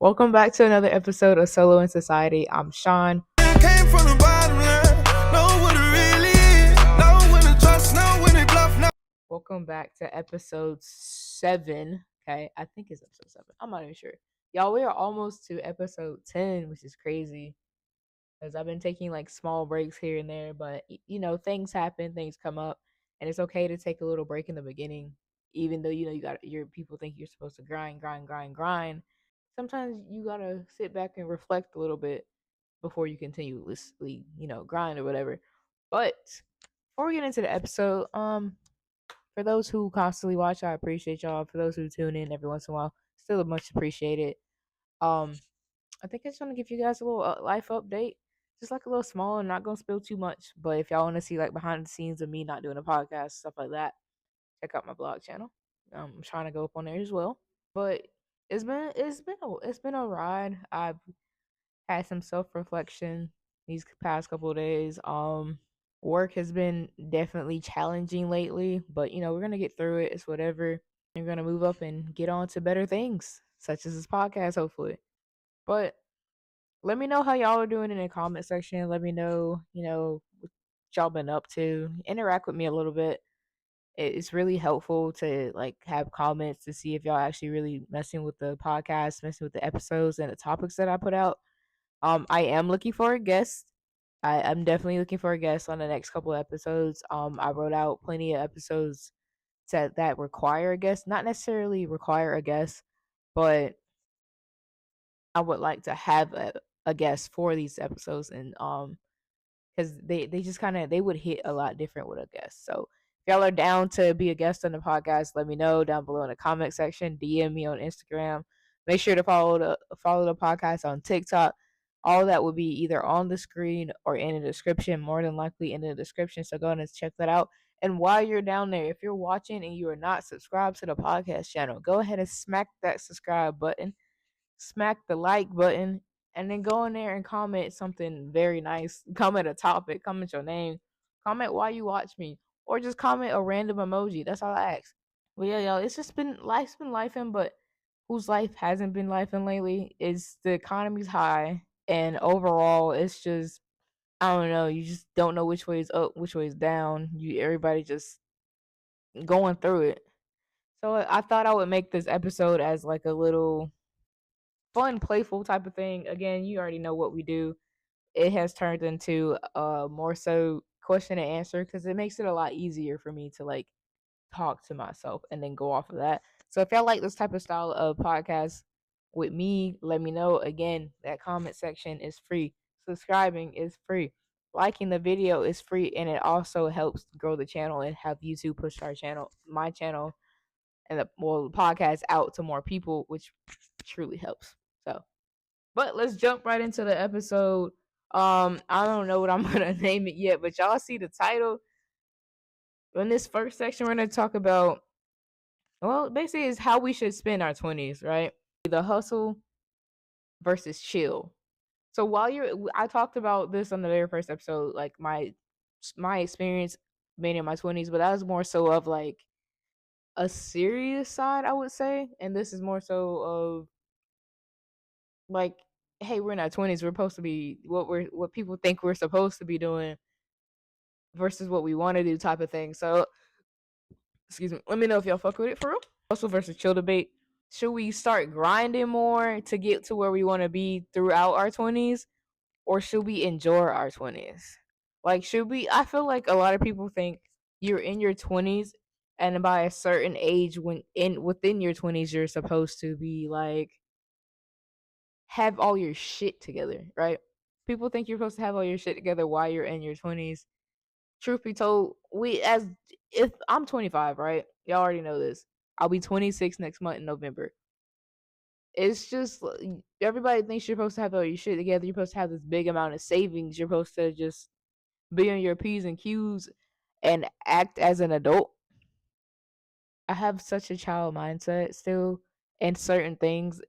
Welcome back to another episode of Solo&Society. I'm Sean. Came from the bottom, know what it really is. Know when to trust, know when to bluff. Welcome back to episode 7. Okay, I think it's episode 7. I'm not even sure. Y'all, we are almost to episode 10, which is crazy. Because I've been taking like small breaks here and there, but things happen, things come up, and it's okay to take a little break in the beginning, even though you got your people think you're supposed to grind. Sometimes you gotta sit back and reflect a little bit before you continuously, grind or whatever. But before we get into the episode, for those who constantly watch, I appreciate y'all. For those who tune in every once in a while, still much appreciated. I think I just want to give you guys a little life update, just like a little small. I'm not gonna spill too much, but if y'all want to see like behind the scenes of me not doing a podcast, stuff like that, check out my blog channel. I'm trying to go up on there as well. But it's been a ride. I've had some self reflection these past couple of days. Work has been definitely challenging lately, but we're gonna get through it. It's whatever. We're gonna move up and get on to better things, such as this podcast, hopefully. But let me know how y'all are doing in the comment section. Let me know, what y'all been up to. Interact with me a little bit. It's really helpful to like have comments to see if y'all actually really messing with the podcast, messing with the episodes and the topics that I put out. I am looking for a guest. I'm definitely looking for a guest on the next couple of episodes. I wrote out plenty of episodes that require a guest, not necessarily require a guest, but I would like to have a guest for these episodes, and because they just kind of they would hit a lot different with a guest. So if y'all are down to be a guest on the podcast, let me know down below in the comment section. DM me on Instagram. Make sure to follow the podcast on TikTok. All that will be either on the screen or in the description. More than likely in the description. So go ahead and check that out. And while you're down there, if you're watching and you are not subscribed to the podcast channel, go ahead and smack that subscribe button, smack the like button, and then go in there and comment something very nice. Comment a topic, comment your name, comment why you watch me, or just comment a random emoji. That's all I ask. But yeah, y'all, it's just been life's been lifing, but whose life hasn't been lifing lately? Is the economy's high, and overall, it's just I don't know. You just don't know which way is up, which way is down. Everybody just going through it. So I thought I would make this episode as like a little fun, playful type of thing. Again, you already know what we do. It has turned into more so question and answer because it makes it a lot easier for me to like talk to myself and then go off of that. So if y'all like this type of style of podcast with me, let me know. Again, that comment section is free. Subscribing is free. Liking the video is free, and it also helps grow the channel and have YouTube push my channel, and the podcast out to more people, which truly helps. So but let's jump right into the episode. I don't know what I'm gonna name it yet, but y'all see the title. In this first section, we're gonna talk about basically is how we should spend our 20s, right? The hustle versus chill. So I talked about this on the very first episode, like my experience being in my 20s, but that was more so of like a serious side, I would say, and this is more so of like, hey, we're in our 20s, we're supposed to be what people think we're supposed to be doing versus what we want to do type of thing. So excuse me, let me know if y'all fuck with it for real. Hustle versus chill debate. Should we start grinding more to get to where we want to be throughout our 20s, or should we enjoy our 20s? Like, should we? I feel like a lot of people think you're in your 20s, and by a certain age, within your 20s, you're supposed to be like have all your shit together, right? People think you're supposed to have all your shit together while you're in your 20s. Truth be told, if I'm 25, right? Y'all already know this. I'll be 26 next month in November. It's just everybody thinks you're supposed to have all your shit together. You're supposed to have this big amount of savings. You're supposed to just be on your P's and Q's and act as an adult. I have such a child mindset still in certain things.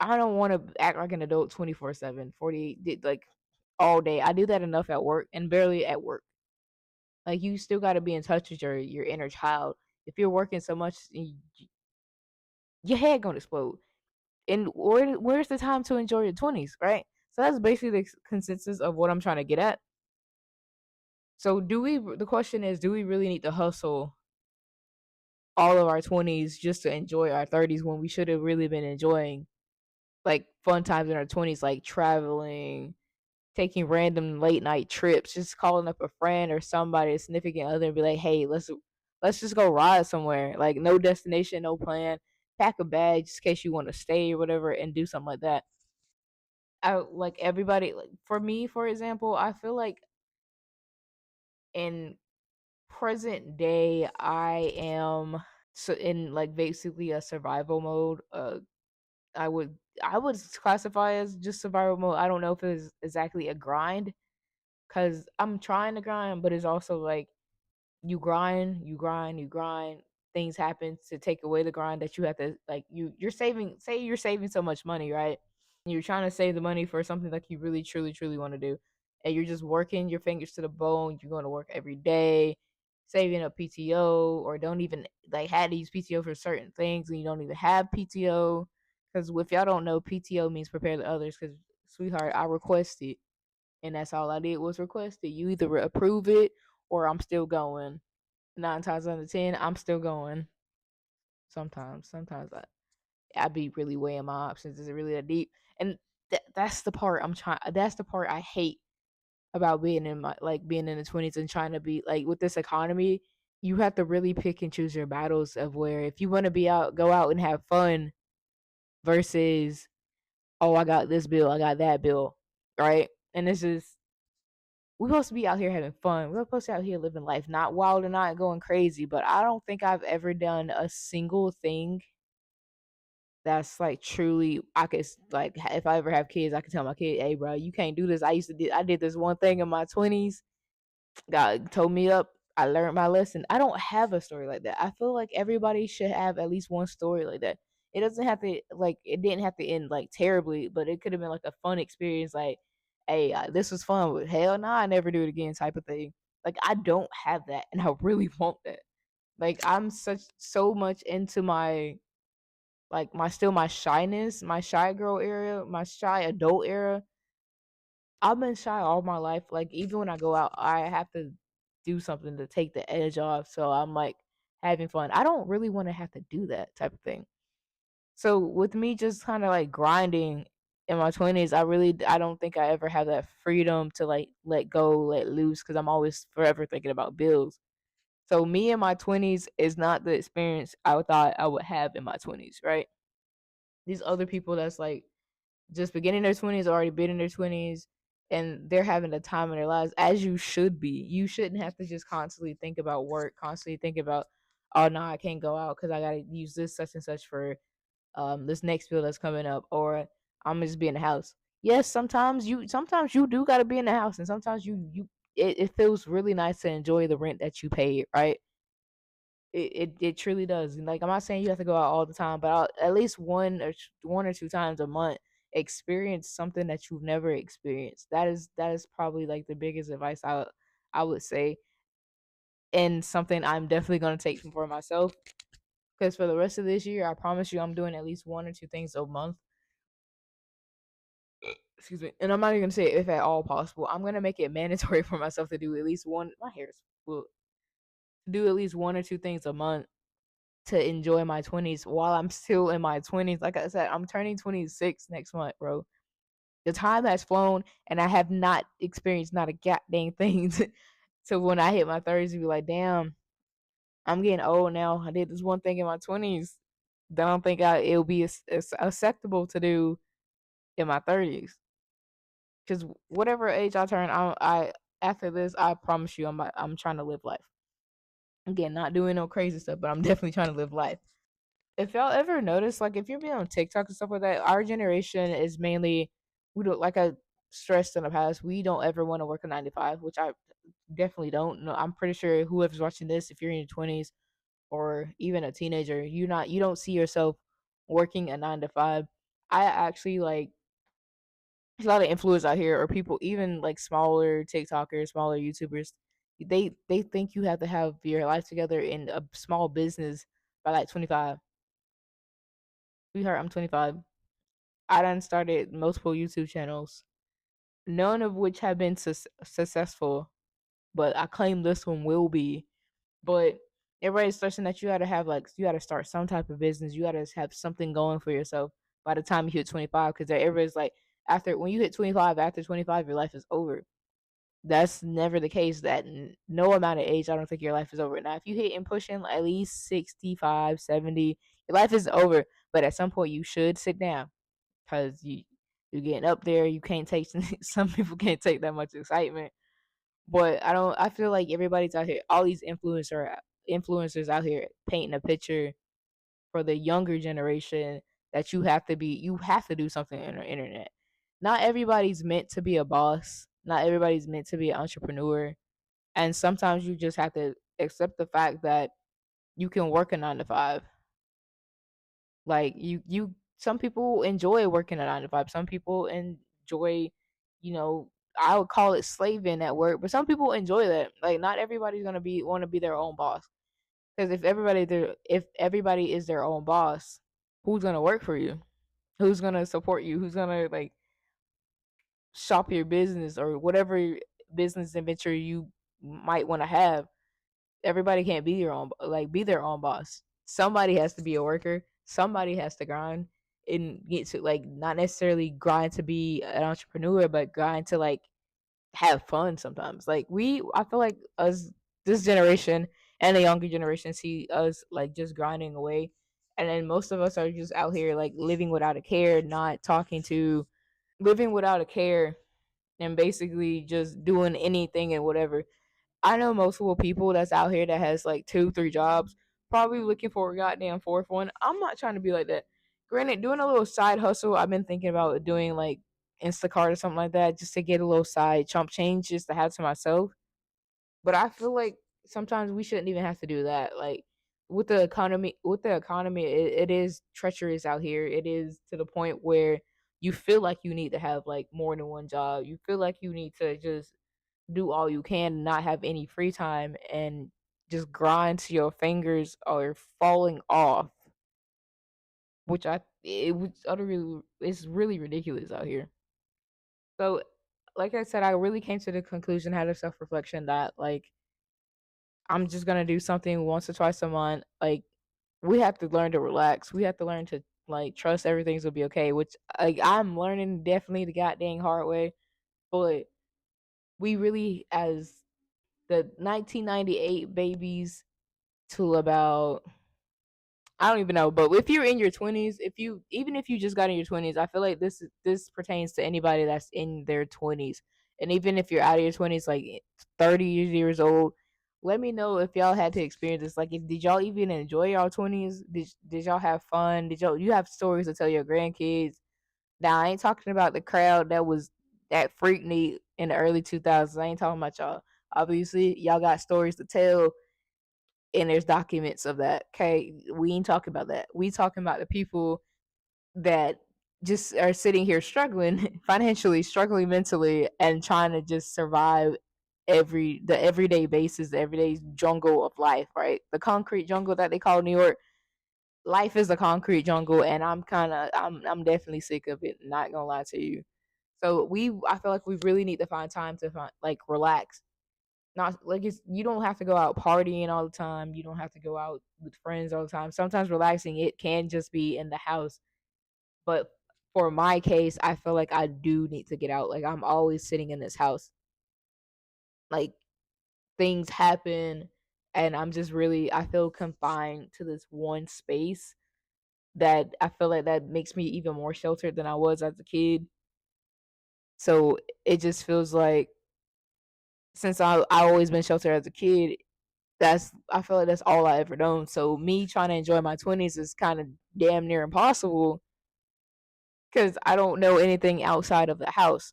I don't want to act like an adult 24/7, 48, like all day. I do that enough at work and barely at work. Like you still got to be in touch with your inner child. If you're working so much, your head gonna explode. And where's the time to enjoy your 20s, right? So that's basically the consensus of what I'm trying to get at. So the question is, do we really need to hustle all of our 20s just to enjoy our 30s when we should have really been enjoying like fun times in our 20s, like traveling, taking random late night trips, just calling up a friend or somebody, a significant other, and be like, "Hey, let's just go ride somewhere." Like no destination, no plan. Pack a bag just in case you want to stay or whatever, and do something like that. I like everybody. Like for me, for example, I feel like in present day, I am so in like basically a survival mode. I would I would classify as just survival mode. I don't know if it's exactly a grind because I'm trying to grind, but it's also like you grind, you grind, you grind. Things happen to take away the grind that you have to like. You're saving. Say you're saving so much money, right? And you're trying to save the money for something like you really, truly, truly want to do, and you're just working your fingers to the bone. You're going to work every day, saving up PTO, or don't even like had to use PTO for certain things, and you don't even have PTO. Because if y'all don't know, PTO means prepare the others. Because sweetheart, I requested, and that's all I did was request it. You either approve it or I'm still going. 9 times out of 10, I'm still going. Sometimes I be really weighing my options. Is it really that deep? And that's the part I'm trying. That's the part I hate about being in my like being in the 20s and trying to be like with this economy. You have to really pick and choose your battles of where if you want to be out, go out and have fun versus oh I got this bill, I got that bill, right? And this is we're supposed to be out here having fun. We're supposed to be out here living life, not wild and not going crazy. But I don't think I've ever done a single thing that's like truly I could like if I ever have kids, I can tell my kid, "Hey, bro, you can't do this." I did this one thing in my 20s. God told me up. I learned my lesson. I don't have a story like that. I feel like everybody should have at least one story like that. It doesn't have to like it didn't have to end like terribly, but it could have been like a fun experience. Like, hey, this was fun, but hell no, I never do it again, type of thing. Like I don't have that, and I really want that. Like I'm so much into my like my shyness, my shy girl era, my shy adult era. I've been shy all my life. Like even when I go out, I have to do something to take the edge off. So I'm like having fun. I don't really want to have to do that type of thing. So with me just kind of like grinding in my 20s, I don't think I ever have that freedom to like let go, let loose cuz I'm always forever thinking about bills. So me in my 20s is not the experience I thought I would have in my 20s, right? These other people that's like just beginning their 20s, already been in their 20s, and they're having a time in their lives as you should be. You shouldn't have to just constantly think about work, constantly think about, oh no, I can't go out because I gotta use this such and such for this next bill that's coming up, or I'm gonna just be in the house. Yes, sometimes you do gotta be in the house, and sometimes it feels really nice to enjoy the rent that you paid, right? It truly does. And like I'm not saying you have to go out all the time, but at least one or two times a month experience something that you've never experienced. That is probably like the biggest advice I would say, and something I'm definitely gonna take for myself. Because for the rest of this year, I promise you, I'm doing at least one or two things a month. Excuse me, and I'm not even gonna say if at all possible. I'm gonna make it mandatory for myself to do at least one. My hair's full. To do at least one or two things a month to enjoy my 20s while I'm still in my 20s. Like I said, I'm turning 26 next month, bro. The time has flown, and I have not experienced not a goddamn thing. So when I hit my 30s, be like, damn, I'm getting old now. I did this one thing in my 20s that I don't think it'll be as acceptable to do in my 30s. Because whatever age I turn, I after this, I promise you, I'm trying to live life. Again, not doing no crazy stuff, but I'm definitely trying to live life. If y'all ever notice, like if you're being on TikTok and stuff like that, our generation is mainly we don't like I stressed in the past, we don't ever want to work a 9 to 5, which I definitely don't. No, I'm pretty sure whoever's watching this, if you're in your 20s or even a teenager, you don't see yourself working a 9 to 5. I actually like there's a lot of influencers out here or people even like smaller TikTokers, smaller YouTubers. They think you have to have your life together in a small business by like 25. Sweetheart, I'm 25. I done started multiple YouTube channels, none of which have been successful, but I claim this one will be. But everybody's stressing that you gotta have like you gotta start some type of business. You gotta have something going for yourself by the time you hit 25. Because everybody's like, after when you hit 25, after 25, your life is over. That's never the case. That no amount of age, I don't think your life is over. Now, if you hit and pushing at least 65, 70, your life is over. But at some point, you should sit down because you're getting up there. You can't take some people can't take that much excitement. But I don't. I feel like everybody's out here. All these influencers out here painting a picture for the younger generation that you have to do something on the internet. Not everybody's meant to be a boss. Not everybody's meant to be an entrepreneur. And sometimes you just have to accept the fact that you can work a 9 to 5. Like some people enjoy working a 9 to 5. Some people enjoy, you know, I would call it slaving at work, but some people enjoy that. Like not everybody's gonna be want to be their own boss. Because if everybody is their own boss, who's gonna work for you? Who's gonna support you? Who's gonna like shop your business or whatever business adventure you might want to have? Everybody can't be your own be their own boss. Somebody has to be a worker. Somebody has to grind and get to like not necessarily grind to be an entrepreneur, but grind to like have fun sometimes. Like I feel like us this generation and the younger generation see us like just grinding away, and then most of us are just out here like living without a care, not talking to, living without a care, and basically just doing anything and whatever. I know multiple people that's out here that has like 2, 3 jobs, probably looking for a goddamn fourth one. I'm not trying to be like that. Granted, doing a little side hustle, I've been thinking about doing like Instacart or something like that just to get a little side chump change just to have to myself. But I feel like sometimes we shouldn't even have to do that. Like with the economy, it is treacherous out here. It is to the point where you feel like you need to have like more than one job. You feel like you need to just do all you can, not have any free time, and just grind till your fingers are falling off. Which it was utterly it's really ridiculous out here. So, like I said, I really came to the conclusion, had a self reflection that like I'm just gonna do something once or twice a month. Like we have to learn to relax. We have to learn to like trust everything's gonna be okay. Which like I'm learning definitely the goddamn hard way. But we really, as the 1998 babies to about I don't even know, but if you're in your 20s, if you even if you just got in your 20s, I feel like this pertains to anybody that's in their 20s. And even if you're out of your 20s like 30 years old, let me know if y'all had to experience this. Like if did y'all even enjoy y'all 20s? Did y'all have fun? Did y'all you have stories to tell your grandkids? Now, I ain't talking about the crowd that freaked me in the early 2000s. I ain't talking about y'all. Obviously, y'all got stories to tell and there's documents of that. Okay, we ain't talking about that. We talking about the people that just are sitting here struggling financially, struggling mentally, and trying to just survive the everyday basis, the everyday jungle of life, right? The concrete jungle that they call New York. Life is a concrete jungle, and I'm definitely sick of it. Not gonna lie to you. So I feel like we really need to find time to like relax. Not like you don't have to go out partying all the time. You don't have to go out with friends all the time. Sometimes relaxing it can just be in the house. But for my case, I feel like I do need to get out. Like I'm always sitting in this house. Like things happen and I feel confined to this one space that I feel like that makes me even more sheltered than I was as a kid. So it just feels like since I always been sheltered as a kid, I feel like that's all I ever known. So me trying to enjoy my 20s is kind of damn near impossible because I don't know anything outside of the house.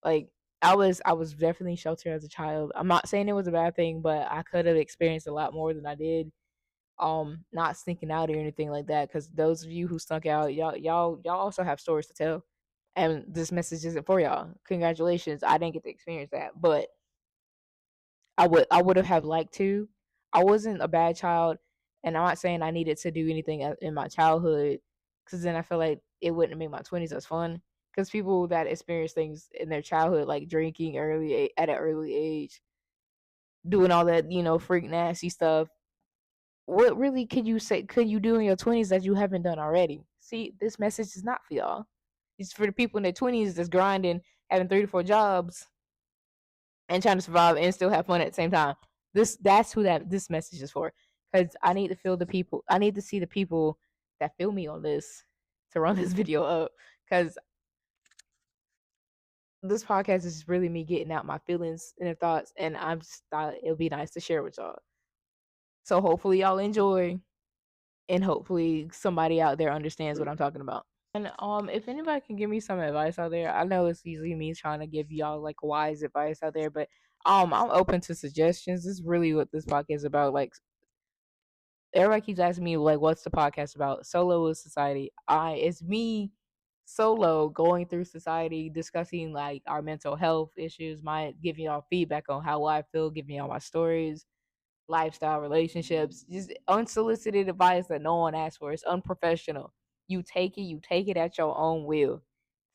Like I was definitely sheltered as a child. I'm not saying it was a bad thing, but I could have experienced a lot more than I did. Not sneaking out or anything like that. Because those of you who snuck out, y'all also have stories to tell. And this message isn't for y'all. Congratulations, I didn't get to experience that, but I would have liked to. I wasn't a bad child, and I'm not saying I needed to do anything in my childhood, because then I feel like it wouldn't make my 20s as fun. Because people that experience things in their childhood, like drinking at an early age, doing all that, freak nasty stuff, what really could you do in your 20s that you haven't done already? See, this message is not for y'all. It's for the people in their 20s that's grinding, having 3 to 4 jobs, and trying to survive and still have fun at the same time. That's who this message is for. Because I need to feel the people. I need to see the people that feel me on this to run this video up. Because this podcast is really me getting out my feelings and the thoughts, and I just thought it would be nice to share with y'all. So hopefully y'all enjoy, and hopefully somebody out there understands what I'm talking about. And if anybody can give me some advice out there, I know it's usually me trying to give y'all like wise advice out there, but I'm open to suggestions. This is really what this podcast is about. Like, everybody keeps asking me like, what's the podcast about? Solo&Society. It's me solo going through society, discussing like our mental health issues, my giving y'all feedback on how I feel, giving y'all my stories, lifestyle, relationships, just unsolicited advice that no one asked for. It's unprofessional. You take it at your own will.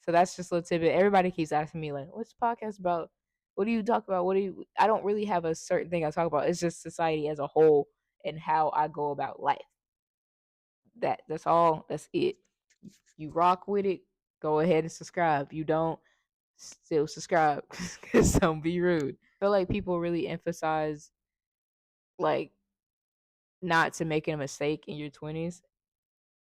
So that's just a little tidbit. Everybody keeps asking me like, "What's the podcast about? What do you talk about? What do you?" I don't really have a certain thing I talk about. It's just society as a whole and how I go about life. That's all. That's it. You rock with it. Go ahead and subscribe. You don't, still subscribe because don't be rude. I feel like people really emphasize like not to making a mistake in your 20s.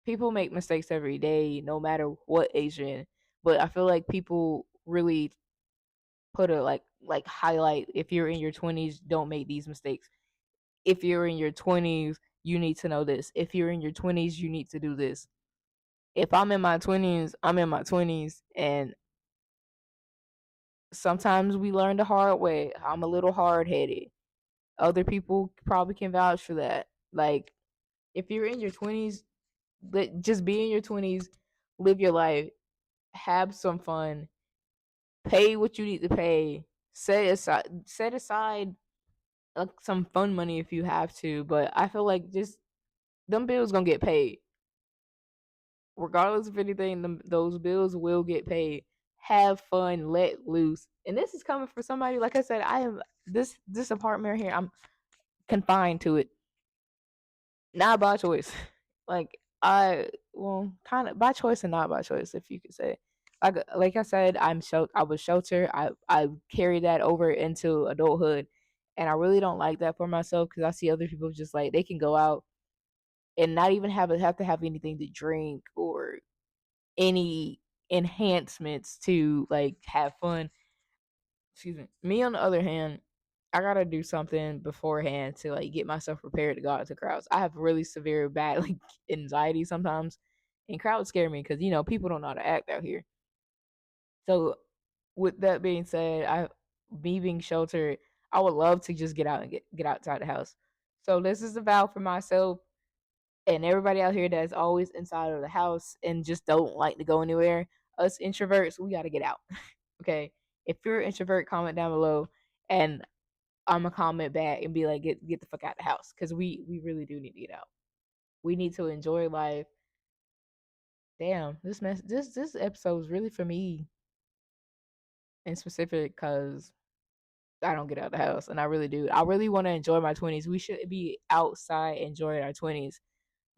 People make mistakes every day, no matter what age you're in. But I feel like people really put a like highlight, if you're in your 20s, don't make these mistakes. If you're in your 20s, you need to know this. If you're in your 20s, you need to do this. If I'm in my 20s, I'm in my 20s, and sometimes we learn the hard way. I'm a little hard-headed. Other people probably can vouch for that. Like, if you're in your 20s, just be in your 20s, live your life, have some fun, pay what you need to pay, set aside like some fun money if you have to. But I feel like just them bills gonna get paid regardless of anything. Those bills will get paid. Have fun, let loose, and this is coming for somebody. Like I said, I am this apartment here. I'm confined to it, not by choice. Like, well, kind of by choice and not by choice, if you could say. Like I said, I was sheltered. I carried that over into adulthood, and I really don't like that for myself because I see other people just like they can go out and not even have to have anything to drink or any enhancements to like have fun. Excuse me. Me on the other hand, I gotta do something beforehand to like get myself prepared to go out to crowds. I have really severe bad like anxiety sometimes, and crowds scare me because people don't know how to act out here. So, with that being said, me being sheltered, I would love to just get out and get outside the house. So this is a vow for myself and everybody out here that's always inside of the house and just don't like to go anywhere. Us introverts, we gotta get out. Okay, if you're an introvert, comment down below, and I'm gonna comment back and be like, get the fuck out of the house, because we really do need to get out. We need to enjoy life. Damn, this episode is really for me in specific because I don't get out of the house, and I really do. I really want to enjoy my 20s. We should be outside enjoying our 20s.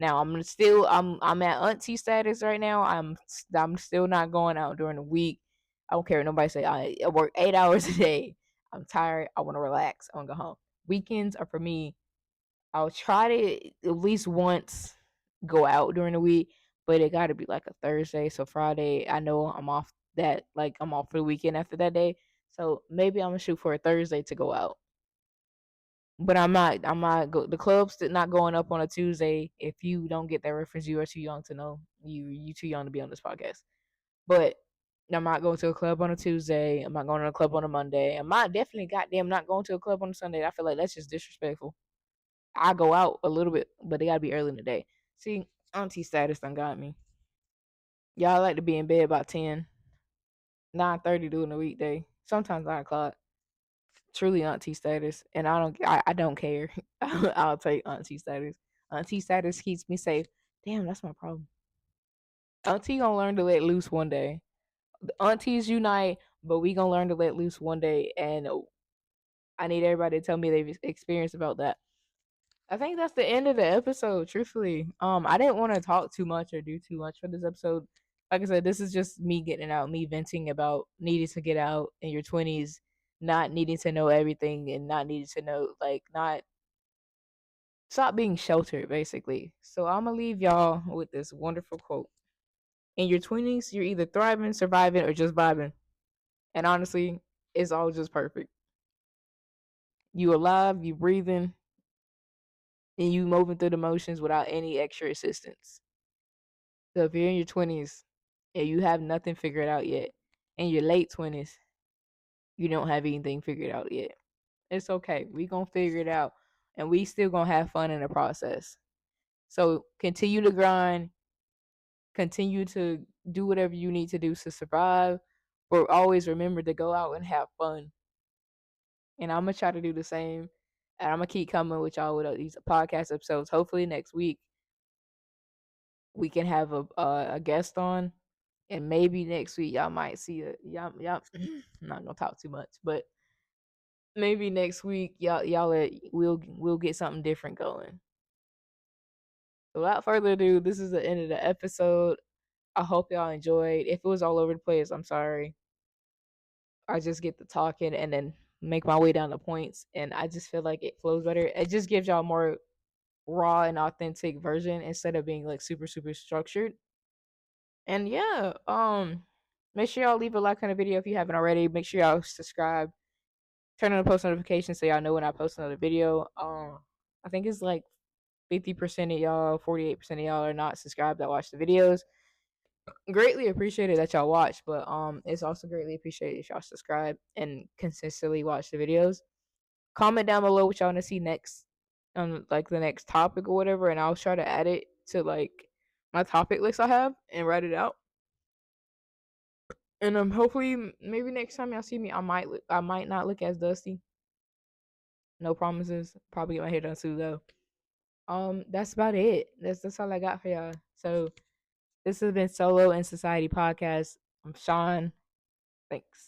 Now I'm at auntie status right now. I'm still not going out during the week. I don't care what nobody say. I work 8 hours a day. I'm tired. I want to relax. I want to go home. Weekends are for me. I'll try to at least once go out during the week, but it got to be like a Thursday. So Friday, I know I'm off I'm off for the weekend after that day. So maybe I'm gonna shoot for a Thursday to go out. But the club's not going up on a Tuesday. If you don't get that reference, you are too young to know. You too young to be on this podcast. But I'm not going to a club on a Tuesday. I'm not going to a club on a Monday. I'm not definitely goddamn not going to a club on a Sunday. I feel like that's just disrespectful. I go out a little bit, but it gotta be early in the day. See, auntie status done got me. Y'all like to be in bed about 10, 9:30 during the weekday. Sometimes 9 o'clock. Truly auntie status, and I don't care. I'll take auntie status. Auntie status keeps me safe. Damn, that's my problem. Auntie gonna learn to let loose one day. The aunties unite, but we gonna learn to let loose one day. And I need everybody to tell me they've experienced about that. I think that's the end of the episode. Truthfully, I didn't want to talk too much or do too much for this episode. Like I said, this is just me getting out, me venting about needing to get out in your 20s, not needing to know everything, and not needing to know, like, not stop being sheltered, basically. So I'm gonna leave y'all with this wonderful quote: "In your 20s, you're either thriving, surviving, or just vibing." And honestly, it's all just perfect. You alive, you breathing, and you moving through the motions without any extra assistance. So if you're in your 20s and you have nothing figured out yet, in your late 20s, you don't have anything figured out yet. It's okay. We gonna figure it out, and we still gonna have fun in the process. So continue to grind, continue to do whatever you need to do to survive, but always remember to go out and have fun. And I'm gonna try to do the same. And I'm gonna keep coming with y'all with these podcast episodes. Hopefully next week we can have a guest on, and maybe next week y'all might see a y'all. I'm not gonna talk too much, but maybe next week we'll get something different going. So without further ado, this is the end of the episode. I hope y'all enjoyed. If it was all over the place, I'm sorry. I just get to talking and then make my way down the points, and I just feel like it flows better. It just gives y'all more raw and authentic version instead of being like super super structured. And yeah, make sure y'all leave a like on the video if you haven't already. Make sure y'all subscribe, turn on the post notifications so y'all know when I post another video. I think it's like 50% of y'all, 48% of y'all are not subscribed that watch the videos. Greatly appreciated that y'all watch, but it's also greatly appreciated if y'all subscribe and consistently watch the videos. Comment down below what y'all want to see next on like the next topic or whatever, and I'll try to add it to like my topic list I have and write it out. And hopefully maybe next time y'all see me, I might not look as dusty. No promises. Probably get my hair done too though. That's about it. That's all I got for y'all. So this has been Solo and Society podcast. I'm Sean. Thanks.